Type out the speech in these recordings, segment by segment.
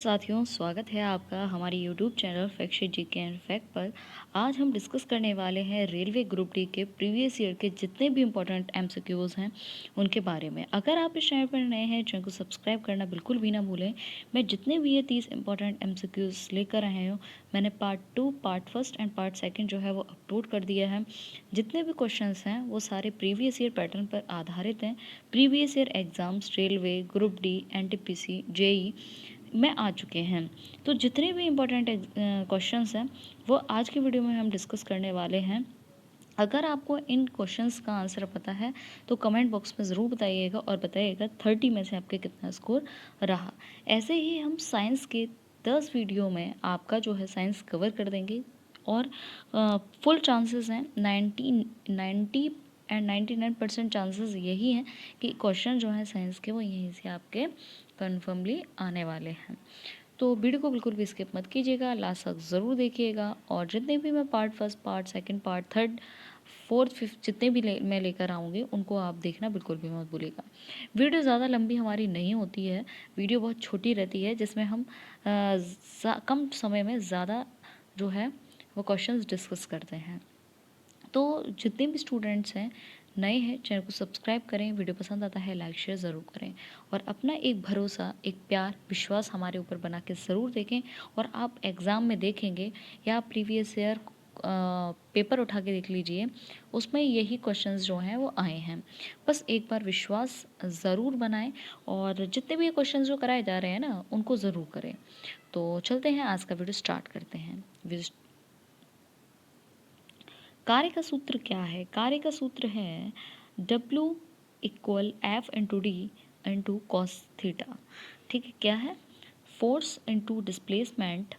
साथियों, स्वागत है आपका हमारे YouTube channel fact GK and fact पर। आज हम डिस्कस करने वाले हैं रेलवे ग्रुप डी के प्रीवियस ईयर के जितने भी इम्पोर्टेंट एमसीक्यूज हैं उनके बारे में। अगर आप इस चैनल पर नए हैं, चैनल को सब्सक्राइब करना बिल्कुल भी ना भूलें। मैं जितने भी ये 30 इम्पोर्टेंट एमसीक्यूज लेकर आए हूँ, मैंने part 2, part first and part second जो है वो अपलोड कर दिया है। जितने भी क्वेश्चन हैं वो सारे प्रीवियस ईयर पैटर्न पर आधारित हैं। Previous year exams railway, group D, NTPC, JE में आ चुके हैं। तो जितने भी इम्पोर्टेंट क्वेश्चंस हैं वो आज की वीडियो में हम डिस्कस करने वाले हैं। अगर आपको इन क्वेश्चंस का आंसर पता है तो कमेंट बॉक्स में ज़रूर बताइएगा और बताइएगा 30 में से आपके कितना स्कोर रहा। ऐसे ही हम साइंस के 10 वीडियो में आपका जो है साइंस कवर कर देंगे और फुल चांसेस हैं 90 एंड 99% चांसेस यही हैं कि क्वेश्चन जो है साइंस के वो यहीं से आपके कन्फर्मली आने वाले हैं। तो वीडियो को बिल्कुल भी स्किप मत कीजिएगा, लास्ट तक ज़रूर देखिएगा। और जितने भी मैं part first, part second, part third, fourth, fifth जितने भी मैं लेकर आऊँगी उनको आप देखना बिल्कुल भी मत भूलिएगा। वीडियो ज़्यादा लंबी हमारी नहीं होती है, वीडियो बहुत छोटी रहती है जिसमें हम कम समय में ज़्यादा जो है वो क्वेश्चंस डिस्कस करते हैं। तो जितने भी स्टूडेंट्स हैं नए हैं, चैनल को सब्सक्राइब करें, वीडियो पसंद आता है लाइक शेयर ज़रूर करें और अपना एक भरोसा, एक प्यार, विश्वास हमारे ऊपर बना के ज़रूर देखें। और आप एग्ज़ाम में देखेंगे या प्रीवियस ईयर पेपर उठा के देख लीजिए, उसमें यही क्वेश्चंस जो हैं वो आए हैं। बस एक बार विश्वास ज़रूर बनाएं और जितने भी क्वेश्चंस जो कराए जा रहे हैं ना उनको ज़रूर करें। तो चलते हैं, आज का वीडियो स्टार्ट करते हैं। कार्य का सूत्र क्या है? कार्य का सूत्र है W equal F into D into cos theta. ठीक है, क्या है? फोर्स इंटू डिस्प्लेसमेंट,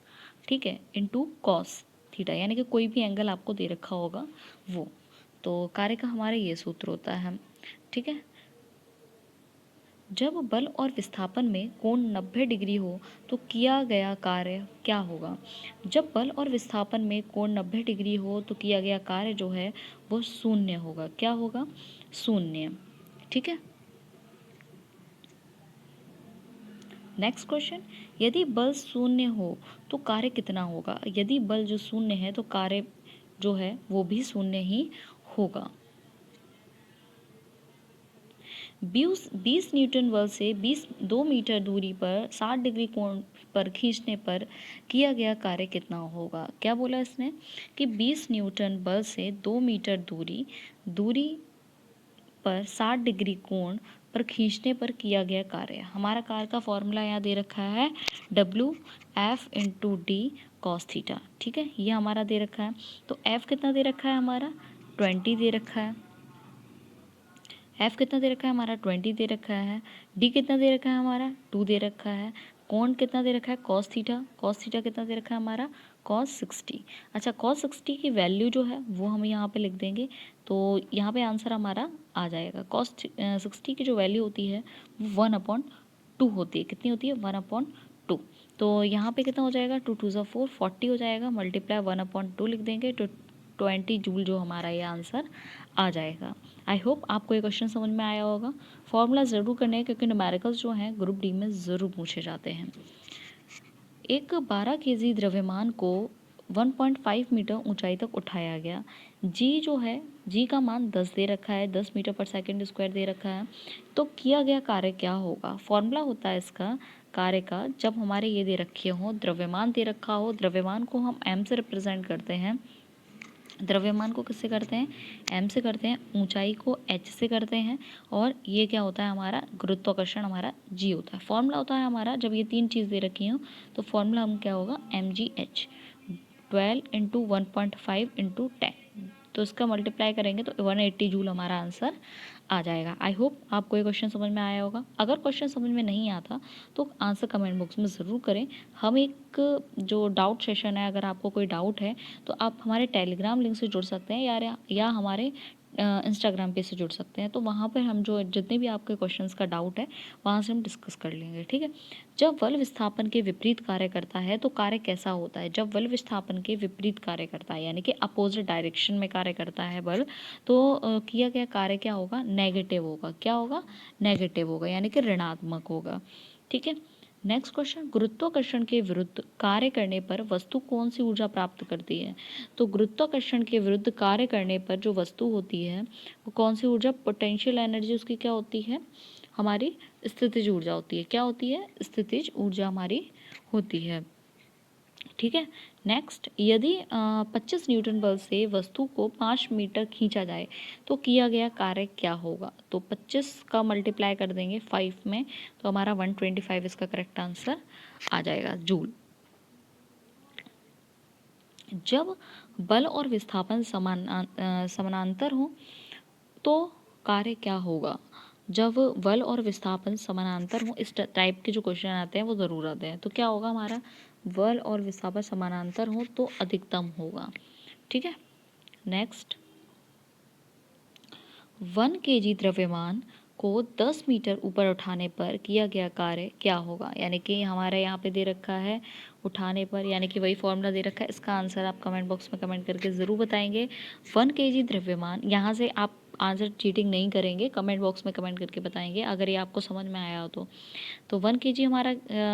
ठीक है, इंटू कॉस थीटा, यानी कि कोई भी एंगल आपको दे रखा होगा वो। तो कार्य का हमारा ये सूत्र होता है। ठीक है, जब बल और विस्थापन में कोण 90 डिग्री हो तो किया गया कार्य क्या होगा? जब बल और विस्थापन में कोण 90 डिग्री हो तो किया गया कार्य जो है वो शून्य होगा। क्या होगा? शून्य। ठीक है, नेक्स्ट क्वेश्चन, यदि बल शून्य हो तो कार्य कितना होगा? यदि बल जो शून्य है तो कार्य जो है वो भी शून्य ही होगा। 20 न्यूटन बल से 2 मीटर दूरी पर 60 डिग्री कोण पर खींचने पर किया गया कार्य कितना होगा? क्या बोला इसने कि 20 न्यूटन बल से 2 मीटर दूरी पर 60 डिग्री कोण पर खींचने पर किया गया कार्य। हमारा कार्य का फॉर्मूला यहाँ दे रखा है W F into D cos theta. ठीक है, ये हमारा दे रखा है। तो F कितना दे रखा है? हमारा 20 दे रखा है। एफ कितना दे रखा है? हमारा 20 दे रखा है। डी कितना दे रखा है? हमारा 2 दे रखा है। कोण कितना दे रखा है? Cos theta. कॉस थीटा कितना दे रखा है? हमारा कॉस 60। अच्छा, कॉस 60 की वैल्यू जो है वो हम यहाँ पे लिख देंगे, तो यहाँ पे आंसर हमारा आ जाएगा। कॉस 60 की जो वैल्यू होती है वो 1/2 होती है। कितनी होती है? 1/2। तो यहाँ पे कितना हो जाएगा? 2 2 4, 40 हो जाएगा। मल्टीप्लाई 1/2 लिख देंगे तो 20 जूल जो हमारा ये आंसर आ जाएगा। आई होप आपको ये क्वेश्चन समझ में आया होगा। फॉर्मूला ज़रूर करने हैं क्योंकि न्यूमेरिकल्स जो हैं ग्रुप डी में ज़रूर पूछे जाते हैं। एक 12 केजी द्रव्यमान को 1.5 मीटर ऊंचाई तक उठाया गया। जी जो है, जी का मान 10 दे रखा है, 10 मीटर पर सेकंड स्क्वायर दे रखा है। तो किया गया कार्य क्या होगा? फॉर्मूला होता है इसका कार्य का, जब हमारे ये दे रखे हो, द्रव्यमान दे रखा हो, द्रव्यमान को हम एम से रिप्रेजेंट करते हैं। द्रव्यमान को किससे करते हैं? एम से करते हैं। ऊंचाई को एच से करते हैं। और ये क्या होता है? हमारा गुरुत्वाकर्षण हमारा जी होता है। फॉर्मूला होता है हमारा, जब ये 3 चीज़ दे रखी हो तो फॉर्मूला हम क्या होगा? mgh 12 into 1.5 into 10। तो इसका मल्टीप्लाई करेंगे तो 180 जूल हमारा आंसर आ जाएगा। आई होप आपको ये क्वेश्चन समझ में आया होगा। अगर क्वेश्चन समझ में नहीं आता तो आंसर कमेंट बॉक्स में ज़रूर करें। हम एक जो डाउट सेशन है, अगर आपको कोई डाउट है तो आप हमारे टेलीग्राम लिंक से जुड़ सकते हैं या हमारे इंस्टाग्राम पे से जुड़ सकते हैं। तो वहाँ पर हम जो जितने भी आपके क्वेश्चंस का डाउट है वहाँ से हम डिस्कस कर लेंगे। ठीक है, जब बल विस्थापन के विपरीत कार्य करता है तो कार्य कैसा होता है? जब बल विस्थापन के विपरीत कार्य करता है यानी कि अपोजिट डायरेक्शन में कार्य करता है बल, तो किया गया कार्य क्या होगा? नेगेटिव होगा। क्या होगा? नेगेटिव होगा, यानी कि ऋणात्मक होगा। ठीक है, नेक्स्ट क्वेश्चन, गुरुत्वाकर्षण के विरुद्ध कार्य करने पर वस्तु कौन सी ऊर्जा प्राप्त करती है? तो गुरुत्वाकर्षण के विरुद्ध कार्य करने पर जो वस्तु होती है वो कौन सी ऊर्जा, पोटेंशियल एनर्जी उसकी क्या होती है, हमारी स्थितिज ऊर्जा होती है। क्या होती है? स्थितिज ऊर्जा हमारी होती है। ठीक है। नेक्स्ट, यदि 25 न्यूटन बल से वस्तु को 5 मीटर खींचा जाए तो किया गया कार्य क्या होगा? तो 25 का मल्टीप्लाई कर देंगे 5 में तो हमारा 125 इसका करेक्ट आंसर आ जाएगा, जूल। जब बल और विस्थापन समानांतर हो तो कार्य क्या होगा? जब बल और विस्थापन समानांतर हो, इस टाइप के जो क्वेश्चन आते हैं वो ज़रूर आते हैं। तो क्या होगा हमारा, बल और विस्थापन समानांतर हो तो अधिकतम होगा। ठीक है। नेक्स्ट, 1 kg द्रव्यमान को 10 मीटर ऊपर उठाने पर किया गया कार्य क्या होगा? यानी कि हमारे यहाँ पे दे रखा है उठाने पर, यानी कि वही फॉर्मूला दे रखा है। इसका आंसर आप कमेंट बॉक्स में कमेंट करके ज़रूर बताएंगे। 1 kg द्रव्यमान, यहाँ से आप आंसर चीटिंग नहीं करेंगे, कमेंट बॉक्स में कमेंट करके बताएंगे अगर ये आपको समझ में आया हो तो 1 kg हमारा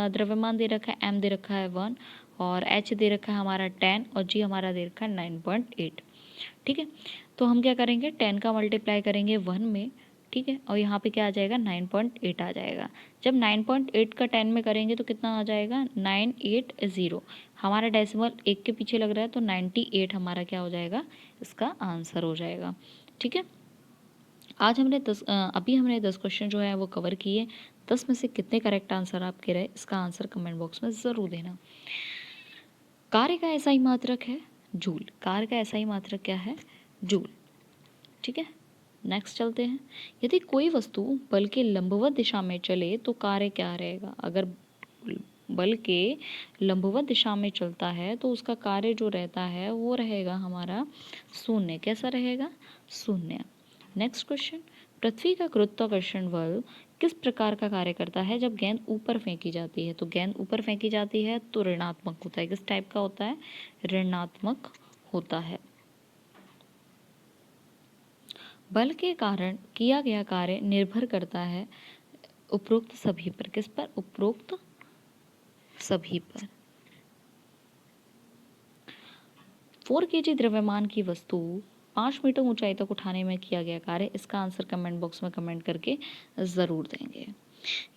द्रव्यमान दे रखा है, m दे रखा है 1 और h दे रखा है हमारा 10 और g हमारा दे रखा है 9.8। ठीक है। तो हम क्या करेंगे, 10 का मल्टीप्लाई करेंगे 1 में। ठीक है। और यहाँ पे क्या आ जाएगा, 9.8 आ जाएगा। जब 9.8 का 10 में करेंगे तो कितना आ जाएगा, 980। हमारा डेसिमल एक के पीछे लग रहा है तो 98 हमारा क्या हो जाएगा, इसका आंसर हो जाएगा। ठीक है। आज हमने अभी हमने 10 क्वेश्चन जो है वो कवर किए। 10 में से कितने करेक्ट आंसर आपके रहे, इसका आंसर कमेंट बॉक्स में ज़रूर देना। कार्य का ऐसा ही मात्रक है जूल। कार्य का ऐसा ही मात्रक क्या है, जूल। ठीक है। नेक्स्ट चलते हैं। यदि कोई वस्तु बल के लंबवत दिशा में चले तो कार्य क्या रहेगा? अगर बल के लंबवत दिशा में चलता है तो उसका कार्य जो रहता है वो रहेगा हमारा शून्य। कैसा रहेगा, शून्य। नेक्स्ट क्वेश्चन, पृथ्वी का गुरुत्वाकर्षण बल किस प्रकार का कार्य करता है जब गेंद ऊपर फेंकी जाती है? तो गेंद ऊपर फेंकी जाती है तो ऋणात्मक होता है। किस टाइप का होता है, ऋणात्मक होता है। बल के कारण किया गया कार्य निर्भर करता है उपरोक्त सभी पर। किस पर, उपरोक्त सभी पर। 4 kg द्रव्यमान की वस्तु 5 मीटर ऊंचाई तक उठाने में किया गया कार्य, इसका आंसर कमेंट बॉक्स में कमेंट करके ज़रूर देंगे।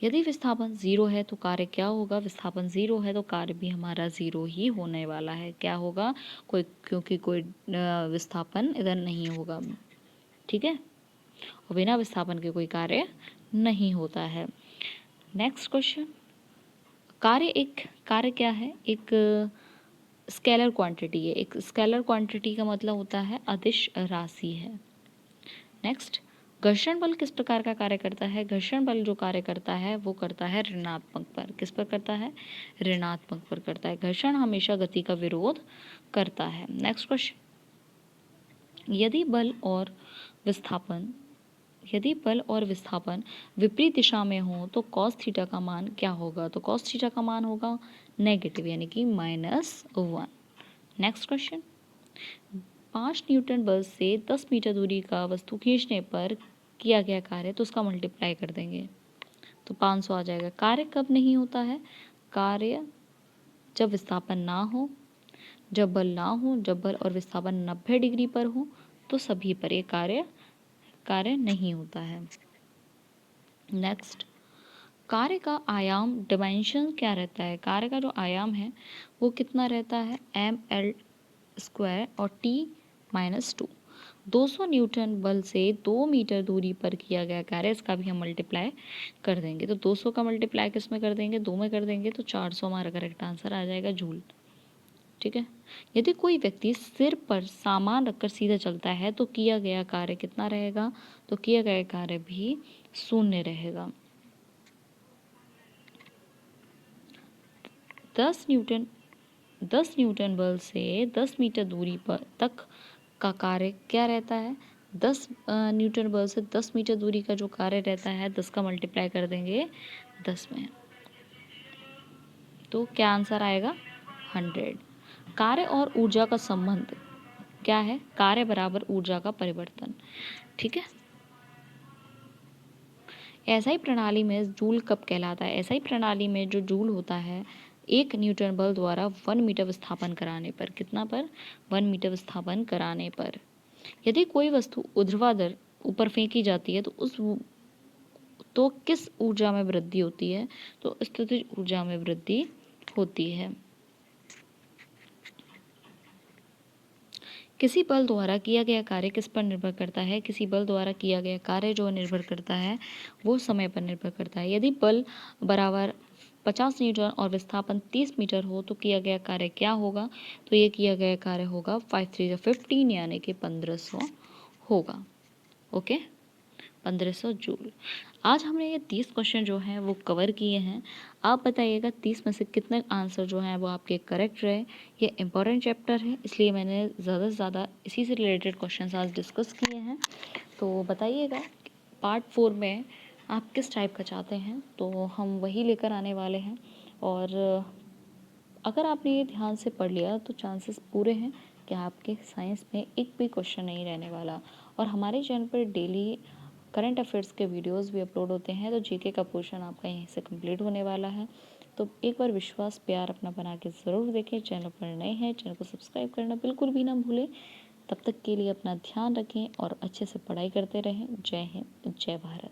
यदि विस्थापन 0 है तो कार्य क्या होगा? विस्थापन 0 है तो कार्य भी हमारा 0 ही होने वाला है। क्या होगा, क्योंकि कोई विस्थापन इधर नहीं होगा। ठीक है। और बिना विस्थापन के कोई कार्य नहीं होता है। नेक्स्ट क्वेश्चन, कार्य क्या है, एक स्केलर क्वांटिटी है। एक स्केलर क्वांटिटी का मतलब होता है अदिश राशि है। नेक्स्ट, घर्षण बल किस प्रकार का कार्य करता है? घर्षण बल जो कार्य करता है वो करता है ऋणात्मक पर। किस पर करता है, ऋणात्मक पर करता है। घर्षण हमेशा गति का विरोध करता है। नेक्स्ट क्वेश्चन, यदि बल और विस्थापन विपरीत दिशा में हो तो कॉस थीटा का मान क्या होगा? तो कॉस थीटा का मान होगा नेगेटिव, यानी कि -1। नेक्स्ट क्वेश्चन, 5 न्यूटन बल से 10 मीटर दूरी का वस्तु खींचने पर किया गया कार्य, तो उसका मल्टीप्लाई कर देंगे तो 500 आ जाएगा। कार्य कब नहीं होता है? कार्य जब विस्थापन ना हो, जब बल ना हो, जब बल और विस्थापन 90 डिग्री पर हो तो सभी पर ये कार्य नहीं होता है। नेक्स्ट, कार्य का आयाम डिमेंशन क्या रहता है? कार्य का जो आयाम है वो कितना रहता है, ml² और t-2। 200 न्यूटन बल से 2 मीटर दूरी पर किया गया कार्य, इसका भी हम मल्टीप्लाई कर देंगे। तो 200 का मल्टीप्लाई किस में कर देंगे, 2 में कर देंगे तो 400 हमारा करेक्ट आंसर आ जाएगा, जूल। ठीक है। यदि कोई व्यक्ति सिर पर सामान रखकर सीधा चलता है तो किया गया कार्य कितना रहेगा? तो किया गया कार्य भी शून्य रहेगा। 10 न्यूटन बल से 10 मीटर दूरी पर तक का कार्य क्या रहता है? 10 न्यूटन बल से 10 मीटर दूरी का जो कार्य रहता है, 10 का मल्टीप्लाई कर देंगे 10 में तो क्या आंसर आएगा, 100। कार्य और ऊर्जा का संबंध क्या है? कार्य बराबर ऊर्जा का परिवर्तन। ठीक है। एसआई प्रणाली में जूल कब कहलाता है? एसआई प्रणाली में जो जूल होता है 1 न्यूटन बल द्वारा 1 मीटर विस्थापन कराने पर, कितना पर? 1 मीटर विस्थापन कराने पर। यदि कोई वस्तु ऊर्ध्वाधर ऊपर फेंकी जाती है तो किस ऊर्जा में वृद्धि होती है? तो स्थितिज ऊर्जा में वृद्धि होती है। किसी बल द्वारा किया गया कार्य किस पर निर्भर करता है? किसी बल द्वारा किया गया कार्य जो निर्भर करता है वो समय पर निर्भर करता है। यदि बल बराबर 50 न्यूटन और विस्थापन 30 मीटर हो तो किया गया कार्य क्या होगा? तो ये किया गया कार्य होगा 5 3 15 यानी कि 1500 होगा। Okay, 1500 joule. आज हमने ये 30 क्वेश्चन जो हैं वो कवर किए हैं। आप बताइएगा 30 में से कितने आंसर जो हैं वो आपके करेक्ट रहे। ये इंपॉर्टेंट चैप्टर है इसलिए मैंने ज़्यादा से ज़्यादा इसी से रिलेटेड क्वेश्चन आज डिस्कस किए हैं। तो बताइएगा पार्ट 4 में आप किस टाइप का चाहते हैं, तो हम वही लेकर आने वाले हैं। और अगर आपने ये ध्यान से पढ़ लिया तो चांसेस पूरे हैं कि आपके साइंस में एक भी क्वेश्चन नहीं रहने वाला। और हमारे चैनल पर डेली करंट अफेयर्स के वीडियोस भी अपलोड होते हैं, तो जीके का पोर्शन आपका यहीं से कंप्लीट होने वाला है। तो एक बार विश्वास प्यार अपना बना के ज़रूर देखें। चैनल पर नए हैं, चैनल को सब्सक्राइब करना बिल्कुल भी ना भूलें। तब तक के लिए अपना ध्यान रखें और अच्छे से पढ़ाई करते रहें। जय हिंद, जय भारत।